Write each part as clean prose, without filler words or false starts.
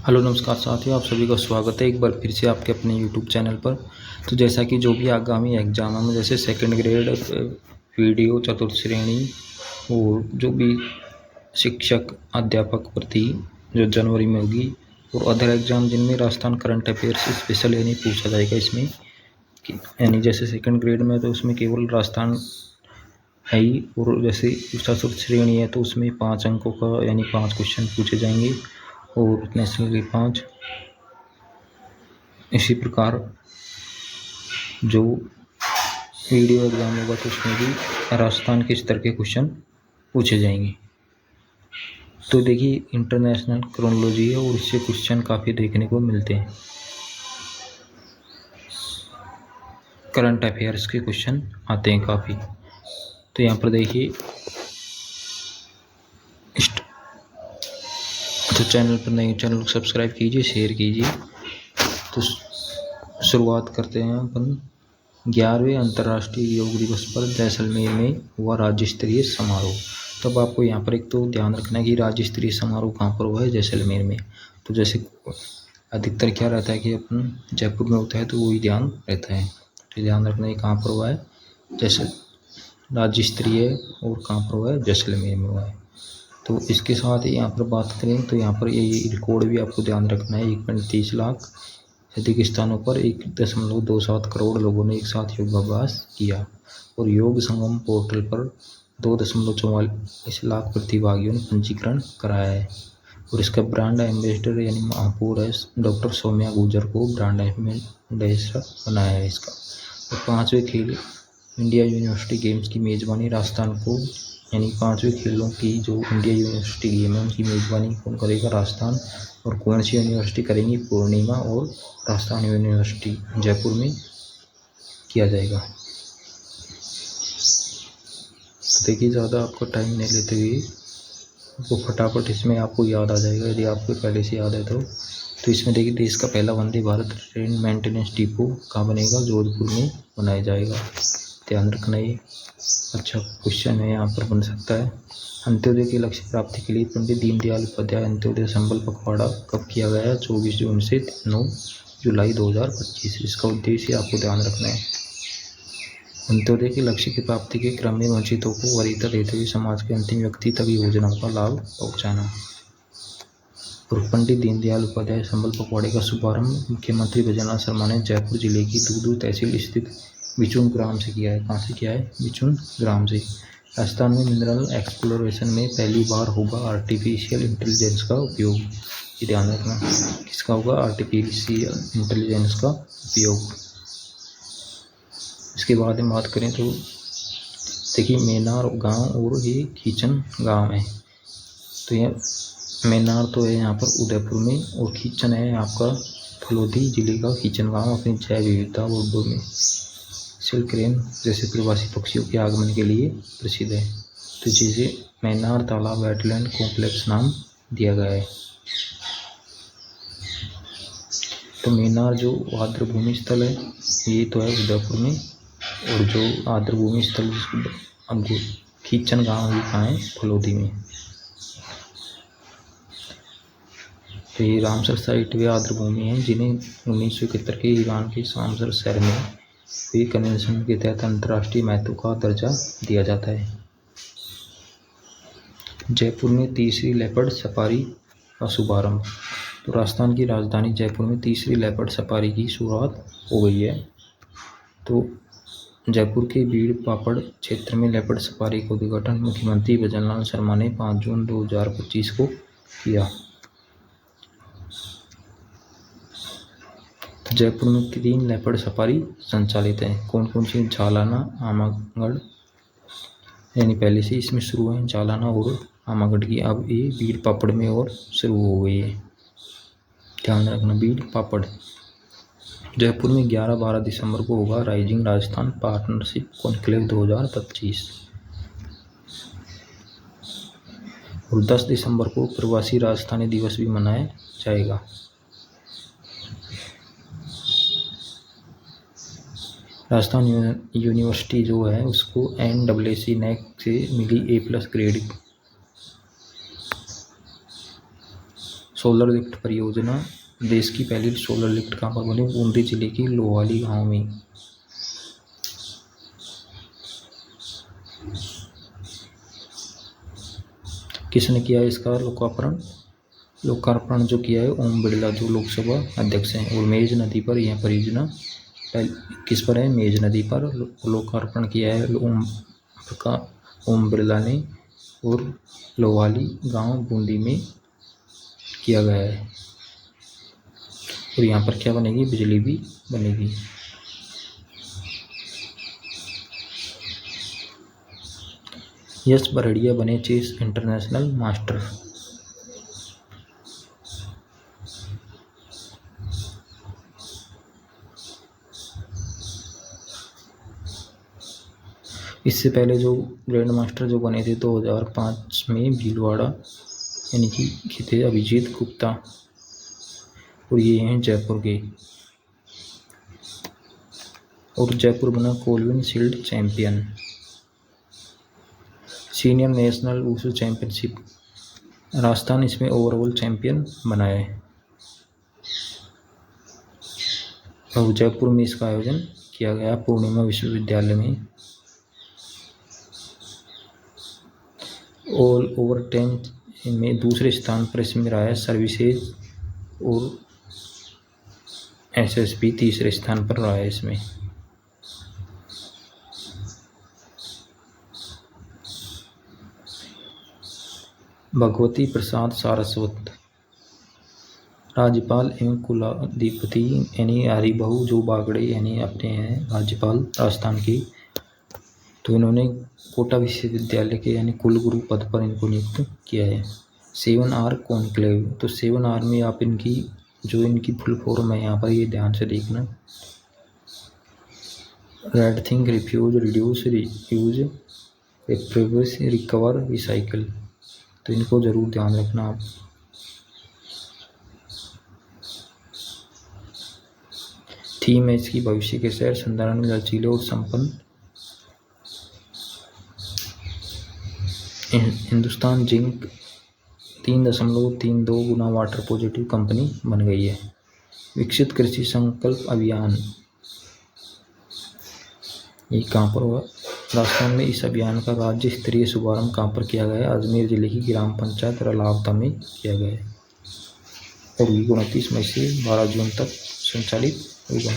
Hello नमस्कार साथियों, आप सभी का स्वागत है एक बार फिर से आपके अपने यूट्यूब चैनल पर। तो जैसा कि जो भी आगामी एग्जाम है, जैसे सेकंड ग्रेड, वीडियो, चतुर्थ श्रेणी और जो भी शिक्षक अध्यापक भर्ती जो जनवरी में होगी, और अदर एग्जाम जिनमें राजस्थान करंट अफेयर्स स्पेशल यानी पूछा जाएगा इसमें कि यानी जैसे सेकंड ग्रेड में तो उसमें केवल राजस्थान है ही, और जैसे चतुर्थ श्रेणी है तो उसमें 5 अंकों का यानी 5 क्वेश्चन पूछे जाएंगे और नेशनल के 5। इसी प्रकार जो वीडियो एग्जाम होगा तो उसमें भी राजस्थान के स्तर के क्वेश्चन पूछे जाएंगे। तो देखिए, इंटरनेशनल क्रोनोलॉजी है और इससे क्वेश्चन काफ़ी देखने को मिलते हैं। करंट अफेयर्स के क्वेश्चन आते हैं काफ़ी। तो यहाँ पर देखिए, तो चैनल पर नए चैनल को सब्सक्राइब कीजिए, शेयर कीजिए। तो शुरुआत करते हैं अपन। 11वें अंतर्राष्ट्रीय योग दिवस पर जैसलमेर में हुआ राज्य स्तरीय समारोह। तब आपको यहाँ पर एक तो ध्यान रखना है कि राज्य स्तरीय समारोह कहाँ पर हुआ है, जैसलमेर में। तो जैसे अधिकतर क्या रहता है कि अपन जयपुर में होता है तो वही ध्यान रहता है, तो ध्यान रखना है कहाँ पर हुआ है, जैसे राज्य स्तरीय और कहाँ पर हुआ है, जैसलमेर में हुआ है। तो इसके साथ ही यहाँ पर बात करें तो यहाँ पर ये रिकॉर्ड भी आपको ध्यान रखना है। 1.30 लाख से अधिक स्थानों पर 1.27 करोड़ लोगों ने एक साथ योगाभ्यास किया और योग संगम पोर्टल पर 2.44 लाख प्रतिभागियों ने पंजीकरण कराया है। और इसका ब्रांड एम्बेसडर यानी महापौर है डॉक्टर सौम्या गुर्जर को ब्रांड एम्बेसडर बनाया है इसका। और 5वें खेल इंडिया यूनिवर्सिटी गेम्स की मेज़बानी राजस्थान को, यानी 5वें खेलों की जो इंडिया यूनिवर्सिटी गेम है उनकी मेज़बानी कौन करेगा, राजस्थान। और कौन सी यूनिवर्सिटी करेंगी, पूर्णिमा और राजस्थान यूनिवर्सिटी जयपुर में किया जाएगा। तो देखिए, ज़्यादा आपको टाइम नहीं लेते हुए आपको फटाफट इसमें आपको याद आ जाएगा, यदि आपको पहले से याद है तो इसमें देखिए, देश का पहला Vande Bharat train maintenance depot कहाँ बनेगा, जोधपुर में बनाया जाएगा। ध्यान रखना, ये अच्छा क्वेश्चन है, यहाँ पर बन सकता है। अंत्योदय के लक्ष्य प्राप्ति के लिए पंडित दीनदयाल उपाध्याय अंत्योदय संबल पखवाड़ा कब किया गया है, 24 जून से 9 जुलाई 2025। इसका उद्देश्य आपको ध्यान रखना है। अंत्योदय के लक्ष्य की प्राप्ति के क्रम में वंचितों को वरीयता देते हुए समाज के अंतिम व्यक्ति तक योजनाओं का लाभ पहुँचाना। और पंडित दीनदयाल उपाध्याय संबल पखवाड़े का शुभारंभ मुख्यमंत्री भजनलाल शर्मा ने जयपुर जिले की दूदू तहसील स्थित बिचुन ग्राम से किया है। कहाँ से किया है, बिचुन ग्राम से। राजस्थान में मिनरल एक्सप्लोरेशन में पहली बार होगा आर्टिफिशियल इंटेलिजेंस का उपयोग। ये ध्यान रखना, किसका होगा, आर्टिफिशियल इंटेलिजेंस का उपयोग। इसके बाद हम बात करें तो देखिए, मेनार गांव और ये खींचन गांव है। तो ये मेनार तो है यहाँ पर उदयपुर में, और खींचन है आपका फलोदी जिले का खींचन गांव अपनी जैव विविधता और में सिल्क रेन जैसे प्रवासी पक्षियों के आगमन के लिए प्रसिद्ध है। तो जिसे मेनार तालाब वेटलैंड कॉम्प्लेक्स नाम दिया गया है। तो मेनार जो आर्द्रभूमि स्थल है ये तो है उदयपुर में, और जो आर्द्रभूमि स्थल अब खींचन गांव भी कहाँ है, फलोदी में। तो ये रामसर साइट वे आर्द्रभूमि हैं जिन्हें 1971 के ईरान के शामसर शहर में हुई कन्वेंशन के तहत अंतर्राष्ट्रीय महत्व का दर्जा दिया जाता है। जयपुर में तीसरी लेपर्ड सफारी का शुभारंभ। तो राजस्थान की राजधानी जयपुर में तीसरी लेपर्ड सफारी की शुरुआत हो गई है। तो जयपुर के भीड़ पापड़ क्षेत्र में लेपर्ड सफारी का उद्घाटन मुख्यमंत्री भजनलाल शर्मा ने 5 जून 2025 को किया। जयपुर में 3 लेपर्ड सफारी संचालित हैं। कौन कौन सी, जालाना, आमागढ़, यानी पहले से इसमें शुरू है जालाना और आमागढ़ की, अब ये भीड़ पापड़ में और शुरू हो गई है। ध्यान रखना, भीड़ पापड़। जयपुर में 11-12 दिसंबर को होगा राइजिंग राजस्थान पार्टनरशिप कॉन्क्लेव 2025। और 10 दिसंबर को प्रवासी राजस्थानी दिवस भी मनाया जाएगा। राजस्थान यूनिवर्सिटी जो है उसको NAAC NAC से मिली A+ ग्रेड सोलर लिफ्ट परियोजना, देश की पहली सोलर लिफ्ट कहाँ पर बनी? बूंदी जिले की लोहाली गांव में। किसने किया है इसका लोकार्पण? लोकार्पण जो किया है ओम बिरला, जो लोकसभा अध्यक्ष हैं। और मेज नदी पर यह परियोजना किस पर है? मेज नदी पर लोकार्पण किया है ओम बिरला ने, और लोहाली गांव बूंदी में किया गया है। और यहाँ पर क्या बनेगी? बिजली भी बनेगी। यश बरड़िया बने चेस इंटरनेशनल मास्टर। इससे पहले जो ग्रैंड मास्टर जो बने थे 2005 में भीलवाड़ा यानी कि थे अभिजीत गुप्ता, और ये हैं जयपुर के। और जयपुर बना Colvin shield champion. Senior national wushu championship, Rajasthan इसमें ओवरऑल चैंपियन बना है। और जयपुर में इसका आयोजन किया गया पूर्णिमा विश्वविद्यालय में। ऑल ओवर 10 में दूसरे स्थान पर इसमें रहा है सर्विसेज, और एसएसपी तीसरे स्थान पर रहा है इसमें। भगवती प्रसाद सारस्वत, राज्यपाल एवं कुलाधिपति यानी हरिबहू जो बागड़े यानी अपने हैं राज्यपाल राजस्थान की, तो इन्होंने कोटा विश्वविद्यालय के यानी कुलगुरु पद पर इनको नियुक्त किया है। 7R कॉन्क्लेव, तो 7R में आप इनकी जो इनकी फुल फॉर्म है यहाँ पर ये ध्यान से देखना। Rethink, refuse, reduce, reuse, reproduce, recover, recycle, तो इनको जरूर ध्यान रखना आप। थीम है इसकी भविष्य के शहर, संधारण, लचीले और संपन्न। हिंदुस्तान जिंक 3.32 गुना वाटर पॉजिटिव कंपनी बन गई है। विकसित कृषि संकल्प अभियान, ये कहाँ पर हुआ? राजस्थान में। इस अभियान का राज्य स्तरीय शुभारंभ कहाँ पर किया गया है? अजमेर जिले की ग्राम पंचायत रलावता में किया गया है। और 29 मई से 12 जून तक संचालित होगा।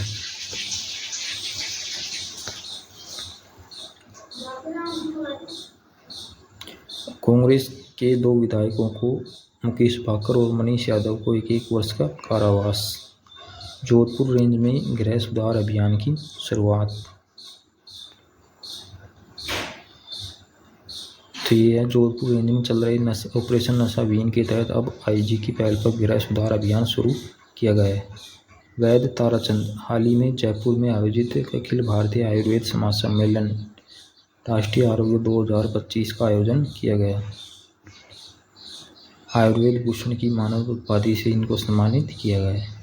कांग्रेस के 2 विधायकों को मुकेश भाकर और मनीष यादव को 1 वर्ष का कारावास। जोधपुर रेंज में गृह सुधार अभियान की शुरुआत। तो ये है जोधपुर रेंज में चल रही ऑपरेशन नशा विहीन के तहत अब आईजी की पहल पर गृह सुधार अभियान शुरू किया गया है। वैद्य ताराचंद, हाल ही में जयपुर में आयोजित अखिल भारतीय आयुर्वेद समाज सम्मेलन राष्ट्रीय आरोग्य 2025 का आयोजन किया गया। आयुर्वेद भूषण की मानव उपाधि से इनको सम्मानित किया गया है।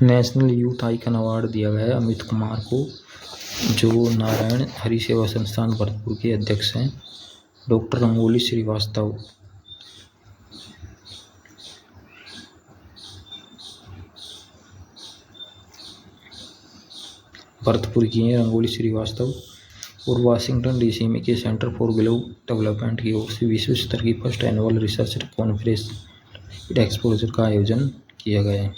नेशनल यूथ आइकन अवार्ड दिया गया है अमित कुमार को, जो नारायण हरि सेवा संस्थान भरतपुर के अध्यक्ष हैं। डॉक्टर रंगोली श्रीवास्तव, भरतपुर की हैं रंगोली श्रीवास्तव। और वाशिंगटन डीसी में के सेंटर फॉर ग्लोबल डेवलपमेंट की ओर से विश्व स्तर की first annual research conference exposure का आयोजन किया गया है।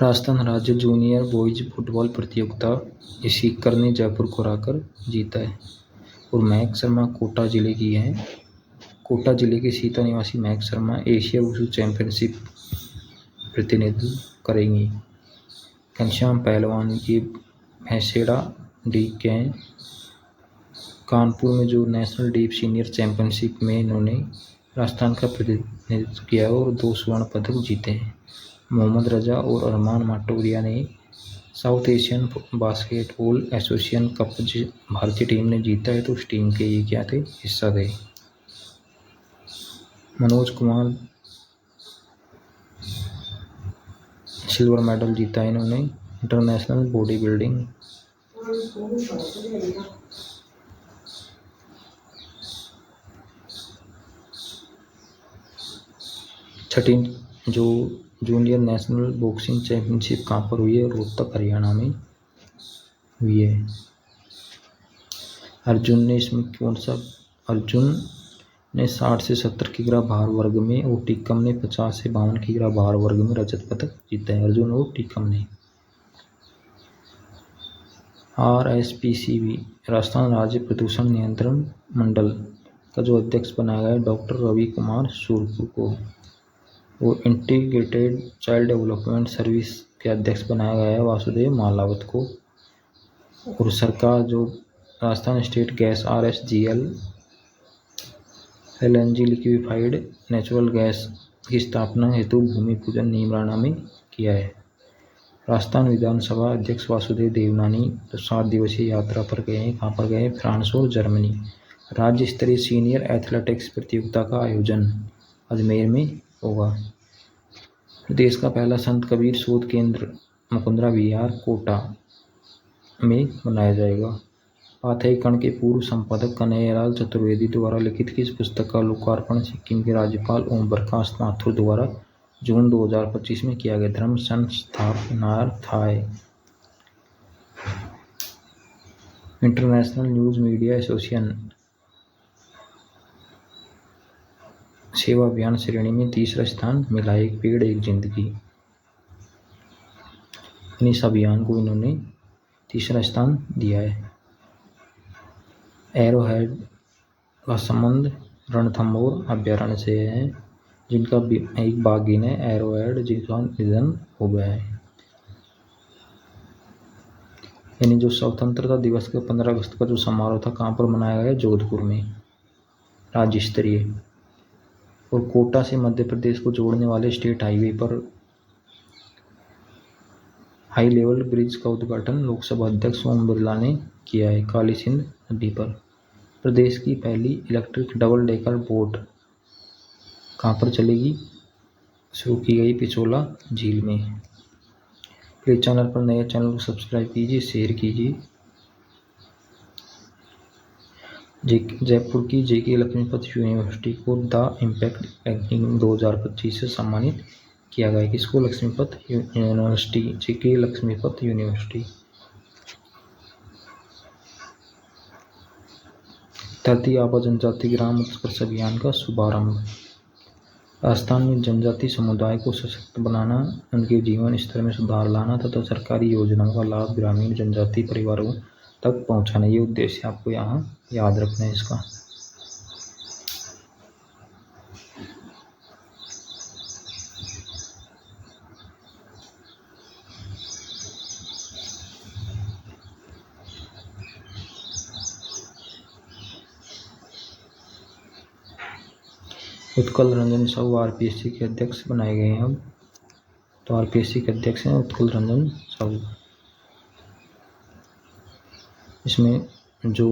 राजस्थान राज्य जूनियर बॉयज फुटबॉल प्रतियोगिता इस सीकर ने जयपुर को हराकर जीता है। और महक शर्मा कोटा जिले की हैं। कोटा जिले के सीता निवासी महक शर्मा एशिया वुशु चैंपियनशिप प्रतिनिधित्व करेंगी। घनश्याम पहलवान की भैंसेड़ा डी के कानपुर में जो नेशनल डीप सीनियर चैंपियनशिप में इन्होंने राजस्थान का प्रतिनिधित्व किया और 2 स्वर्ण पदक जीते हैं। मोहम्मद रजा और अरमान माटोरिया ने south Asian basketball association cup भारतीय टीम ने जीता है तो उस टीम के ये क्या थे, हिस्सा थे। मनोज कुमार सिल्वर मेडल जीता है इन्होंने इंटरनेशनल बॉडी बिल्डिंग। छठी जो जूनियर नेशनल बॉक्सिंग चैंपियनशिप कहाँ पर हुई है, रोहतक हरियाणा में हुई है। अर्जुन ने इसमें कौन सा, अर्जुन ने 60 से 70 किग्रा भार वर्ग में और टीकम ने 50 से 52 किग्रा भार वर्ग में रजत पदक जीता है, अर्जुन और टीकम ने। RSPCB राजस्थान राज्य प्रदूषण नियंत्रण मंडल का जो अध्यक्ष बनाया गया है डॉक्टर रवि कुमार सूरपुर को, और इंटीग्रेटेड चाइल्ड डेवलपमेंट सर्विस के अध्यक्ष बनाया गया है वासुदेव मालावत को। और सरकार जो Rajasthan state gas RSGL LNG liquefied natural gas की स्थापना हेतु भूमि पूजन नीमराणा में किया है। राजस्थान विधानसभा अध्यक्ष वासुदेव देवनानी तो 7 दिवसीय यात्रा पर गए हैं, कहाँ पर गए, फ्रांस और जर्मनी। राज्य स्तरीय सीनियर एथलेटिक्स प्रतियोगिता का आयोजन अजमेर में होगा। देश का पहला संत कबीर शोध केंद्र मुकुंदरा विहार कोटा में बनाया जाएगा। पाथेयकण के पूर्व संपादक कन्हैयालाल चतुर्वेदी द्वारा लिखित किस पुस्तक का लोकार्पण सिक्किम के राज्यपाल ओम प्रकाश माथुर द्वारा जून 2025 में किया गया, धर्म संस्थापनार्थाय। इंटरनेशनल न्यूज मीडिया एसोसिएशन सेवा अभियान श्रेणी में तीसरा स्थान मिला, एक पेड़ एक जिंदगी। इस अभियान को इन्होंने तीसरा स्थान दिया है। एरोहेड का संबंध रणथंभौर अभ्यारण्य से है, जिनका एक बाघिन है एरोहेड, जिसका निधन हो गया है। यानी जो स्वतंत्रता दिवस का 15 अगस्त का जो समारोह था कहाँ पर मनाया गया, जोधपुर में, राज्य स्तरीय। और कोटा से मध्य प्रदेश को जोड़ने वाले स्टेट हाईवे पर हाई लेवल ब्रिज का उद्घाटन लोकसभा अध्यक्ष ओम बिरला ने किया है, काली सिंध नदी पर। प्रदेश की पहली इलेक्ट्रिक डबल डेकर बोट कहाँ पर चलेगी, शुरू की गई पिछोला झील में। प्लीज चैनल पर नए चैनल को सब्सक्राइब कीजिए, शेयर कीजिए। जयपुर की JK लक्ष्मीपत यूनिवर्सिटी को द इम्पैक्ट रैंकिंग 2025 से सम्मानित किया गया। किसको, Lakshmipat university, JK Lakshmipat university. Dharti Aaba जनजाति ग्राम उत्कर्ष अभियान का शुभारंभ। राजस्थान में जनजाति समुदाय को सशक्त बनाना, उनके जीवन स्तर में सुधार लाना तथा सरकारी योजनाओं का लाभ ग्रामीण जनजाति परिवारों तक पहुंचाना, ये उद्देश्य आपको यहाँ याद रखना है इसका। उत्कल रंजन साहू RPSC के अध्यक्ष बनाए गए हैं अब, तो RPSC के अध्यक्ष हैं उत्कल रंजन साहू। इसमें जो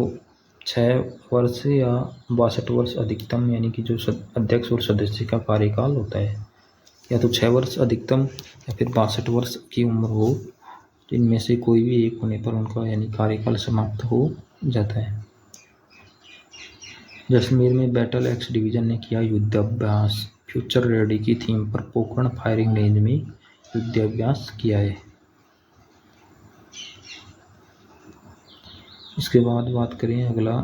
6 वर्ष या 62 वर्ष अधिकतम, यानी कि जो अध्यक्ष और सदस्य का कार्यकाल होता है, या तो 6 वर्ष अधिकतम या फिर 62 वर्ष की उम्र हो, जिनमें से कोई भी एक होने पर उनका यानी कार्यकाल समाप्त हो जाता है। जैसलमेर में बैटल एक्स डिवीजन ने किया युद्धाभ्यास, फ्यूचर रेडी की थीम पर पोखरण फायरिंग रेंज में युद्धाभ्यास किया है। इसके बाद बात करें अगला,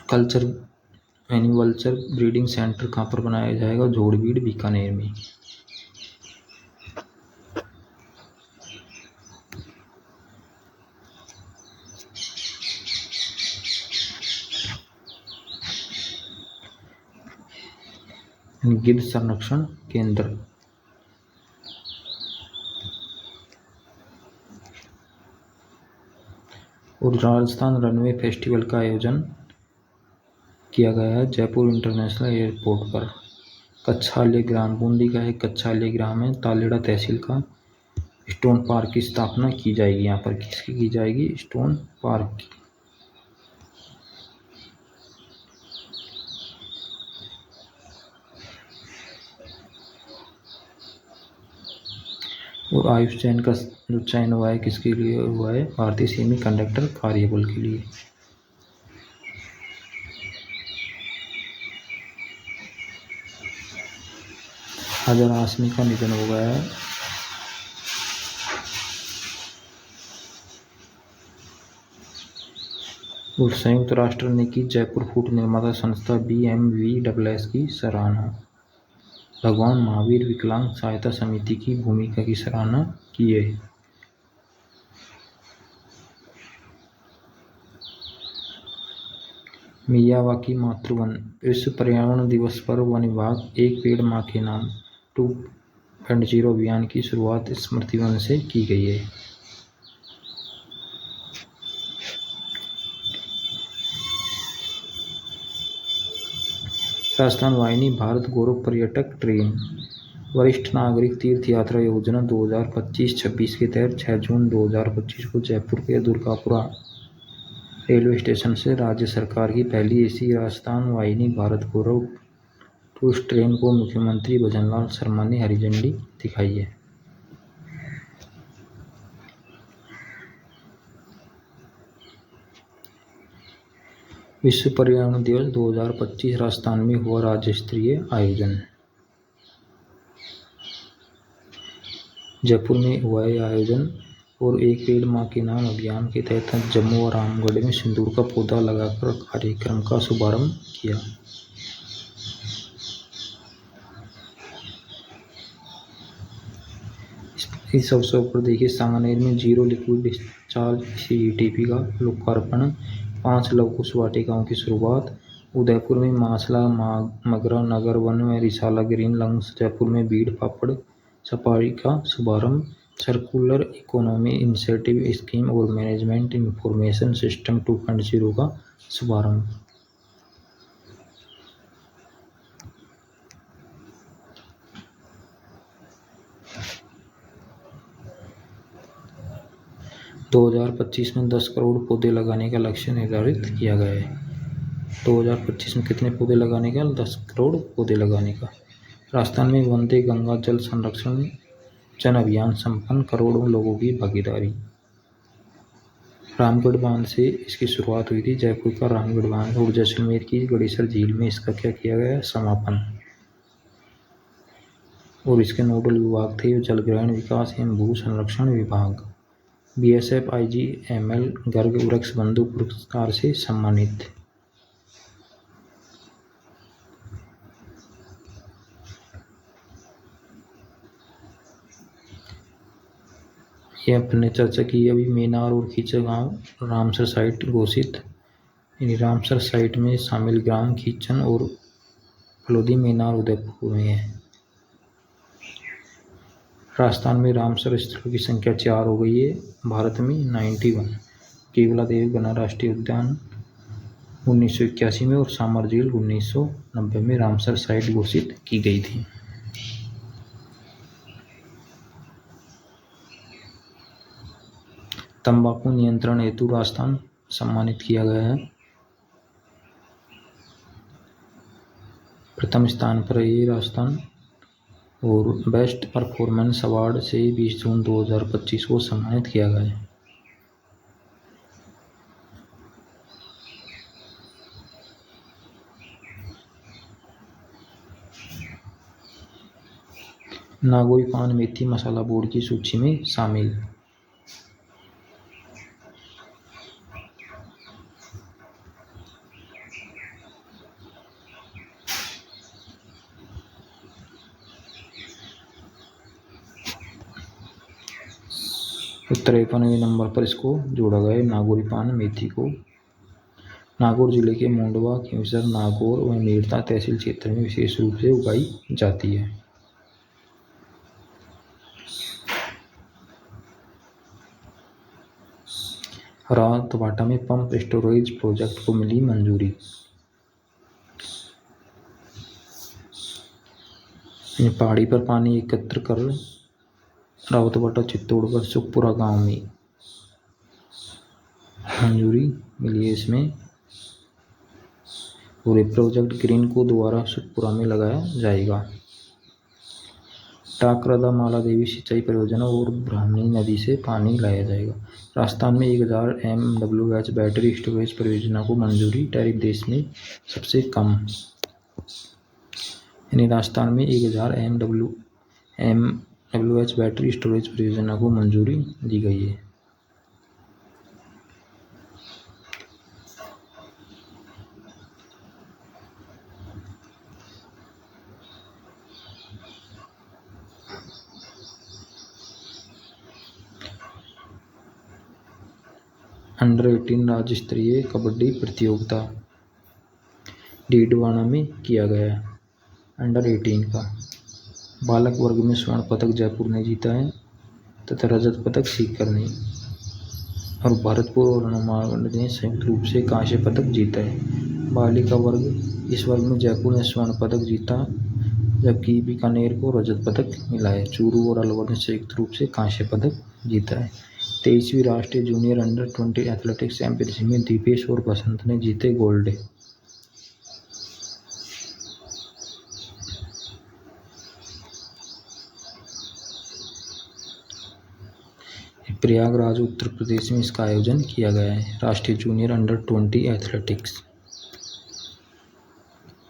कल्चर यानी वल्चर ब्रीडिंग सेंटर कहाँ पर बनाया जाएगा, जोड़बीड़ बीकानेर में। गिद्ध संरक्षण केंद्र। और राजस्थान रनवे फेस्टिवल का आयोजन किया गया है जयपुर इंटरनेशनल एयरपोर्ट पर। कच्छाल्य ग्राम बूंदी का एक कच्छाल्य ग्राम है, तालेड़ा तहसील का। स्टोन पार्क की स्थापना की जाएगी यहाँ पर। किसकी की जाएगी? स्टोन पार्क की। और आयुष जैन का जो चयन हुआ है किसके लिए हुआ है? भारतीय सेमी कंडक्टर कार्यबल के लिए। हाजरा हाशमी का निधन हो गया है। और संयुक्त राष्ट्र ने की जयपुर फूट निर्माता संस्था BMWSS की सराहना। भगवान महावीर विकलांग सहायता समिति की भूमिका की सराहना की है। मियावाकी मातृवन। विश्व पर्यावरण दिवस पर वन विभाग एक पेड़ मां के नाम 2.0 अभियान की शुरुआत स्मृति वन से की गई है। राजस्थान वाहिनी भारत गौरव पर्यटक ट्रेन। वरिष्ठ नागरिक तीर्थ यात्रा योजना 2025-26 के तहत 6 जून 2025 को जयपुर के दुर्गापुरा रेलवे स्टेशन से राज्य सरकार की पहली एसी राजस्थान वाहिनी भारत गौरव टूरिस्ट ट्रेन को मुख्यमंत्री भजनलाल शर्मा ने हरी झंडी दिखाई है। विश्व पर्यावरण दिवस 2025 राजस्थान में हुआ राज्य स्तरीय आयोजन। जयपुर में हुआ है आयोजन। और एक पेड़ मां के नाम अभियान के तहत जम्मू और रामगढ़ में सिंदूर का पौधा लगाकर कार्यक्रम का शुभारंभ किया। इस अवसर पर देखिए सांगनेर में जीरो लिक्विड डिस्चार्ज CETP का लोकार्पण। 5 लवकुश वाटिकाओं की शुरुआत। उदयपुर में मासला मगरा नगर वन में रिसाला ग्रीन लंग्स। जयपुर में बीड़ पापड़ सफारी का शुभारंभ। सर्कुलर इकोनॉमी इनिशिएटिव स्कीम और मैनेजमेंट इंफॉर्मेशन सिस्टम 2.0 का शुभारंभ। दो 2025 में 10 करोड़ पौधे लगाने का लक्ष्य निर्धारित किया गया है। 2025 में कितने पौधे लगाने का? 10 करोड़ पौधे लगाने का। राजस्थान में वंदे गंगा जल संरक्षण जन अभियान संपन्न, करोड़ों लोगों की भागीदारी। रामगढ़ बांध से इसकी शुरुआत हुई थी, जयपुर का रामगढ़ बांध। और जैसलमेर की गड़ेसर झील में इसका क्या किया गया? समापन। और इसके नोडल विभाग थे जलग्रहण विकास एवं भू संरक्षण विभाग। BSF IGML गर्ग वृक्ष बंधु पुरस्कार से सम्मानित। ये अपने चर्चा की अभी मेनार और खींचा गांव रामसर साइट घोषित। यानी रामसर साइट में शामिल ग्राम खींचन और फलोदी मेनार उदयपुर में है। राजस्थान में रामसर स्थलों की संख्या 4 हो गई है। भारत में 91। केवला देवी गना राष्ट्रीय उद्यान 1981 में और सामर झील 1990 में रामसर साइट घोषित की गई थी। तंबाकू नियंत्रण हेतु राजस्थान सम्मानित किया गया है। प्रथम स्थान पर है ये राजस्थान। और बेस्ट परफॉर्मेंस अवार्ड से 20 जून 2025 को सम्मानित किया गया है। नागौरी पान मेथी मसाला बोर्ड की सूची में शामिल। तो 53वें नंबर पर इसको जोड़ा गया है नागौरी पान मेथी को। नागौर जिले के मोंडवा, खींवसर, नागौर व मेड़ता तहसील क्षेत्र में विशेष रूप से उगाई जाती है। रातवाटा में पंप स्टोरेज प्रोजेक्ट को मिली मंजूरी। ये पहाड़ी पर पानी एकत्र कर रावतबाटा चित्तौड़गढ़ सुखपुरा गांव में मंजूरी मिली है इसमें। पूरे प्रोजेक्ट ग्रीन को दोबारा सुखपुरा में लगाया जाएगा। टाकरदा माला देवी सिंचाई परियोजना और ब्राह्मणी नदी से पानी लाया जाएगा। राजस्थान में 1000 MWH बैटरी स्टोरेज परियोजना को मंजूरी, टैरिफ देश में सबसे कम। यानी राजस्थान में 1000 MWH बैटरी स्टोरेज परियोजना को मंजूरी दी गई है। अंडर 18 राज्य स्तरीय कबड्डी प्रतियोगिता डीडवाना में किया गया है। अंडर 18 का बालक वर्ग में स्वर्ण पदक जयपुर ने जीता है तथा रजत पदक सीकर ने, और भरतपुर और हनुमानगढ़ ने संयुक्त रूप से कांस्य पदक जीता है। बालिका वर्ग, इस वर्ग में जयपुर ने स्वर्ण पदक जीता जबकि बीकानेर को रजत पदक मिला है। चूरू और अलवर ने संयुक्त रूप से कांस्य पदक जीता है। 23वीं राष्ट्रीय जूनियर अंडर 20 एथलेटिक्स चैंपियनशिप में दीपेश और बसंत ने जीते गोल्ड। प्रयागराज उत्तर प्रदेश में इसका आयोजन किया गया है। राष्ट्रीय junior under 20 athletics.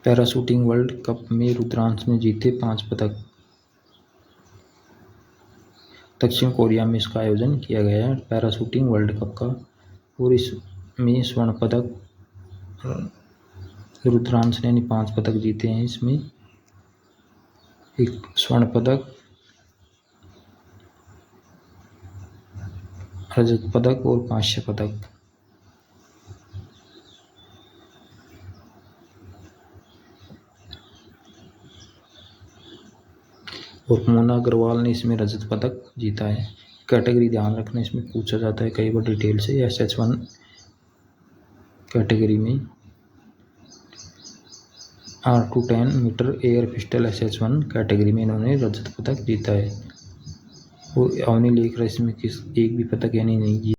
Parachuting world cup में रुद्रांश ने जीते 5 पदक। दक्षिण कोरिया में इसका आयोजन किया गया है पैराशूटिंग वर्ल्ड कप का, और इसमें स्वर्ण पदक रुद्रांश ने 5 पदक जीते हैं। इसमें एक स्वर्ण पदक, रजत पदक और कांस्य पदक। और मोना अग्रवाल ने इसमें रजत पदक जीता है। कैटेगरी ध्यान रखना, इसमें पूछा जाता है कई बार डिटेल से। SH1 कैटेगरी में R210 metre air pistol SH1 category में इन्होंने रजत पदक जीता है। और अवनी लेख रहा इसमें एक भी पदक यानी नहीं जीता।